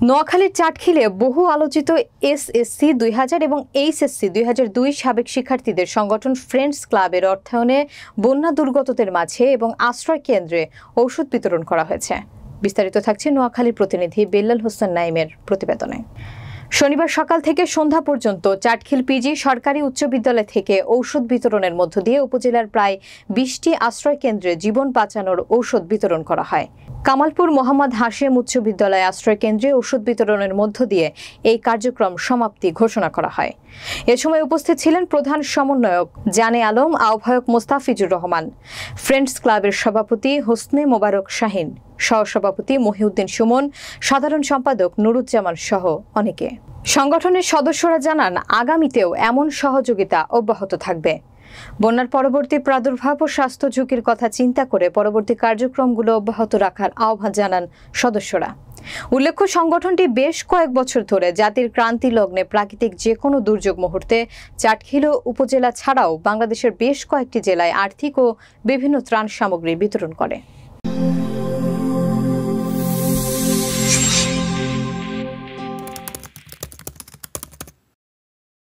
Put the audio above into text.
নোয়াখালীর চাটখিলে বহু আলোচিত এসএসসি 2000 এবং এইচএসসি 2002 সাবেক শিক্ষার্থীদের সংগঠন ফ্রেন্ডস ক্লাবের অর্থায়নে বন্যা দুর্গতদের মাঝে এবং আশ্রয় কেন্দ্রে ঔষধ বিতরণ করা হয়েছে। বিস্তারিত থাকছে নোয়াখালীর প্রতিনিধি বেল্লাল হোসেন নাইমের প্রতিবেদনে। শনিবার সকাল থেকে সন্ধ্যা পর্যন্ত চাটখিল পিজি সরকারি উচ্চ বিদ্যালয় থেকে ঔষধ বিতরণের মধ্য দিয়ে উপজেলার প্রায় 20টি আশ্রয় কেন্দ্রে জীবন বাঁচানোর ঔষধ বিতরণ করা হয়। কামালপুর মোহাম্মদ হাশেম উচ্চ বিদ্যালয় আশ্রয় কেন্দ্রে ঔষধ বিতরণের মধ্য দিয়ে এই কার্যক্রম সমাপ্তি ঘোষণা করা হয়। এ সময় উপস্থিত ছিলেন প্রধান সমন্বয়ক জানে আলম, আহ্বায়ক মোস্তাফিজুর রহমান, ফ্রেন্ডস ক্লাবের সভাপতি হোসনে মোবারক শাহিন, সহসভাপতি মহিউদ্দিন সুমন, সাধারণ সম্পাদক নুরুজ্জামান সহ অনেকে। সংগঠনের সদস্যরা জানান, আগামীতেও এমন সহযোগিতা অব্যাহত থাকবে। বন্যার পরবর্তী প্রাদুর্ভাব ও স্বাস্থ্য ঝুঁকির কথা চিন্তা করে পরবর্তী কার্যক্রমগুলো অব্যাহত রাখার আহ্বান জানান সদস্যরা। উল্লেখ্য, সংগঠনটি বেশ কয়েক বছর ধরে জাতির ক্রান্তি লগ্নে প্রাকৃতিক যে কোনো দুর্যোগ মুহূর্তে চাটখিল উপজেলা ছাড়াও বাংলাদেশের বেশ কয়েকটি জেলায় আর্থিক ও বিভিন্ন ত্রাণ সামগ্রী বিতরণ করে।